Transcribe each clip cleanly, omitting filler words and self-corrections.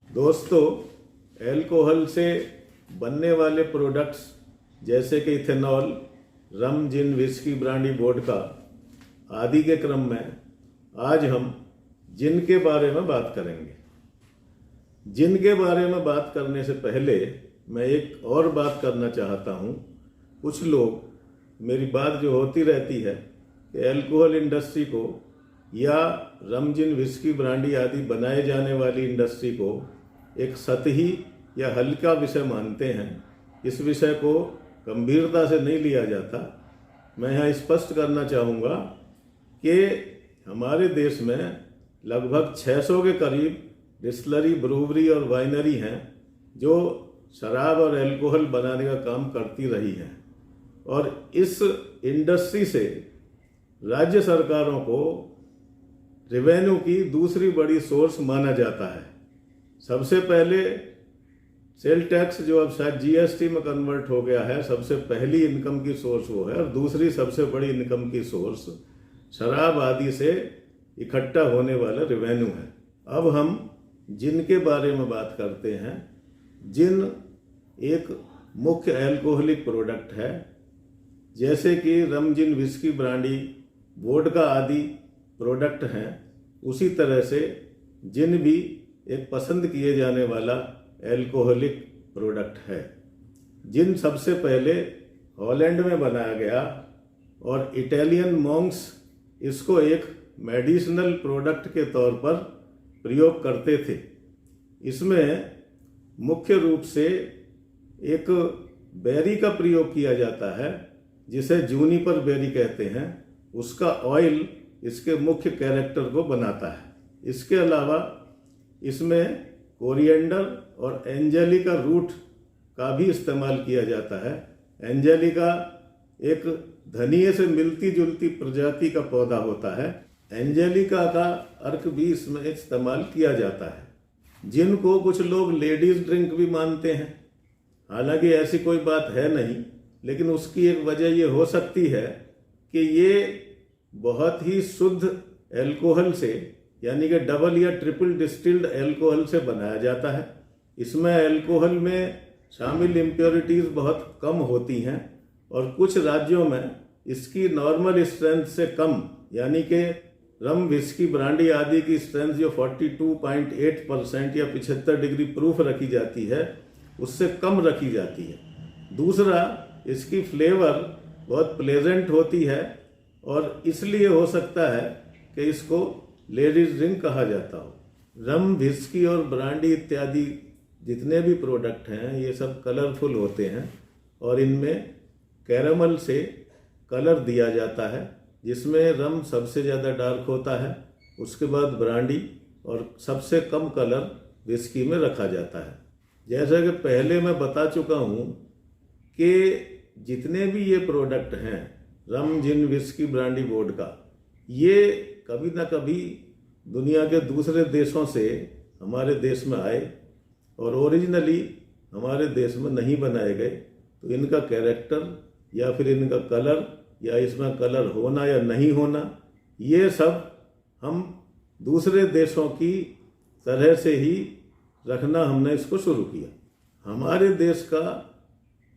दोस्तों, अल्कोहल से बनने वाले प्रोडक्ट्स जैसे कि इथेनॉल, रम, जिन, विस्की, ब्रांडी, वोडका आदि के क्रम में आज हम जिन के बारे में बात करेंगे। जिन के बारे में बात करने से पहले मैं एक और बात करना चाहता हूँ। कुछ लोग, मेरी बात जो होती रहती है कि अल्कोहल इंडस्ट्री को या रम, जिन, विस्की, ब्रांडी आदि बनाए जाने वाली इंडस्ट्री को एक सतही या हल्का विषय मानते हैं। इस विषय को गंभीरता से नहीं लिया जाता। मैं यहाँ स्पष्ट करना चाहूँगा कि हमारे देश में लगभग 600 के करीब डिस्टिलरी, ब्रूवरी और वाइनरी हैं जो शराब और अल्कोहल बनाने का काम करती रही हैं, और इस इंडस्ट्री से राज्य सरकारों को रेवेन्यू की दूसरी बड़ी सोर्स माना जाता है। सबसे पहले सेल टैक्स, जो अब शायद जीएसटी में कन्वर्ट हो गया है, सबसे पहली इनकम की सोर्स वो है, और दूसरी सबसे बड़ी इनकम की सोर्स शराब आदि से इकट्ठा होने वाला रेवेन्यू है। अब हम जिन के बारे में बात करते हैं। जिन एक मुख्य अल्कोहलिक प्रोडक्ट है। जैसे कि रम, जिन, विस्की, ब्रांडी, वोडका आदि प्रोडक्ट हैं, उसी तरह से जिन भी एक पसंद किए जाने वाला अल्कोहलिक प्रोडक्ट है। जिन सबसे पहले हॉलैंड में बनाया गया और इटालियन मॉन्क्स इसको एक मेडिसिनल प्रोडक्ट के तौर पर प्रयोग करते थे। इसमें मुख्य रूप से एक बेरी का प्रयोग किया जाता है जिसे जूनिपर बेरी कहते हैं। उसका ऑयल इसके मुख्य कैरेक्टर को बनाता है। इसके अलावा इसमें कोरिएंडर और एंजेलिका रूट का भी इस्तेमाल किया जाता है। एंजेलिका एक धनिये से मिलती जुलती प्रजाति का पौधा होता है। एंजेलिका का अर्क भी इसमें इस्तेमाल किया जाता है। जिनको कुछ लोग लेडीज ड्रिंक भी मानते हैं, हालांकि ऐसी कोई बात है नहीं, लेकिन उसकी एक वजह ये हो सकती है कि ये बहुत ही शुद्ध अल्कोहल से, यानी कि डबल या ट्रिपल डिस्टिल्ड अल्कोहल से बनाया जाता है। इसमें अल्कोहल में शामिल इम्प्योरिटीज बहुत कम होती हैं, और कुछ राज्यों में इसकी नॉर्मल स्ट्रेंथ से कम, यानी कि रम, विस्की, ब्रांडी आदि की स्ट्रेंथ जो 42.8% या 75 डिग्री प्रूफ रखी जाती है, उससे कम रखी जाती है। दूसरा, इसकी फ्लेवर बहुत प्लेजेंट होती है, और इसलिए हो सकता है कि इसको लेडीज ड्रिंक कहा जाता हो। रम, विस्की और ब्रांडी इत्यादि जितने भी प्रोडक्ट हैं, ये सब कलरफुल होते हैं, और इनमें कैरामल से कलर दिया जाता है, जिसमें रम सबसे ज़्यादा डार्क होता है, उसके बाद ब्रांडी, और सबसे कम कलर विस्की में रखा जाता है। जैसा कि पहले मैं बता चुका हूँ कि जितने भी ये प्रोडक्ट हैं, रम, जिन, विस्की, ब्रांडी, वोडका, ये कभी ना कभी दुनिया के दूसरे देशों से हमारे देश में आए और ओरिजिनली हमारे देश में नहीं बनाए गए। तो इनका कैरेक्टर या फिर इनका कलर, या इसमें कलर होना या नहीं होना, ये सब हम दूसरे देशों की तरह से ही रखना हमने इसको शुरू किया। हमारे देश का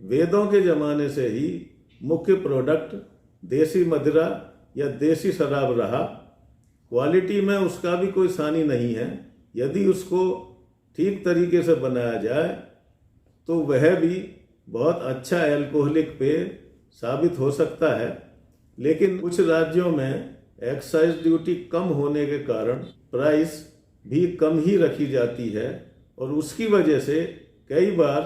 वेदों के ज़माने से ही मुख्य प्रोडक्ट देसी मदिरा या देसी शराब रहा। क्वालिटी में उसका भी कोई सानी नहीं है। यदि उसको ठीक तरीके से बनाया जाए तो वह भी बहुत अच्छा अल्कोहलिक पेय साबित हो सकता है। लेकिन कुछ राज्यों में एक्साइज ड्यूटी कम होने के कारण प्राइस भी कम ही रखी जाती है, और उसकी वजह से कई बार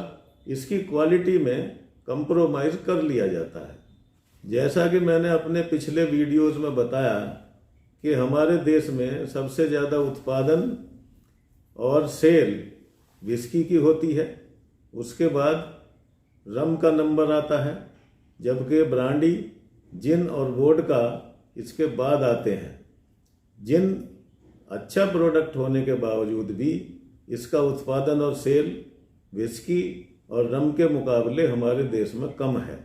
इसकी क्वालिटी में कंप्रोमाइज़ कर लिया जाता है। जैसा कि मैंने अपने पिछले वीडियोस में बताया कि हमारे देश में सबसे ज़्यादा उत्पादन और सेल विस्की की होती है, उसके बाद रम का नंबर आता है, जबकि ब्रांडी, जिन और वोडका इसके बाद आते हैं। जिन अच्छा प्रोडक्ट होने के बावजूद भी इसका उत्पादन और सेल विस्की और रम के मुकाबले हमारे देश में कम है।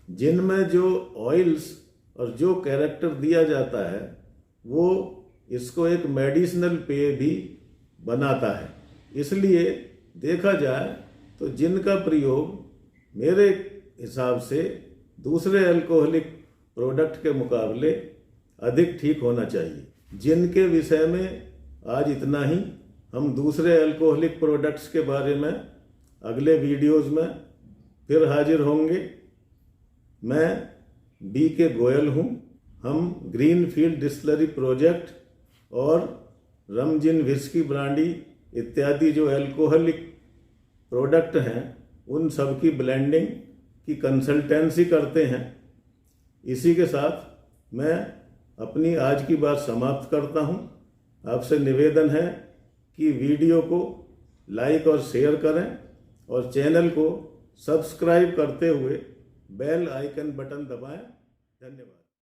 जिन में जो ऑयल्स और जो कैरेक्टर दिया जाता है वो इसको एक मेडिसिनल पेय भी बनाता है। इसलिए देखा जाए तो जिन का प्रयोग मेरे हिसाब से दूसरे अल्कोहलिक प्रोडक्ट के मुकाबले अधिक ठीक होना चाहिए। जिनके विषय में आज इतना ही। हम दूसरे अल्कोहलिक प्रोडक्ट्स के बारे में अगले वीडियोस में फिर हाजिर होंगे। मैं BK गोयल हूँ। हम ग्रीन फील्ड डिस्टिलरी प्रोजेक्ट और रम जिन विस्की ब्रांडी इत्यादि जो अल्कोहलिक प्रोडक्ट हैं उन सब की ब्लेंडिंग की कंसल्टेंसी करते हैं। इसी के साथ मैं अपनी आज की बात समाप्त करता हूँ। आपसे निवेदन है कि वीडियो को लाइक और शेयर करें और चैनल को सब्सक्राइब करते हुए बेल आइकन बटन दबाएं। धन्यवाद।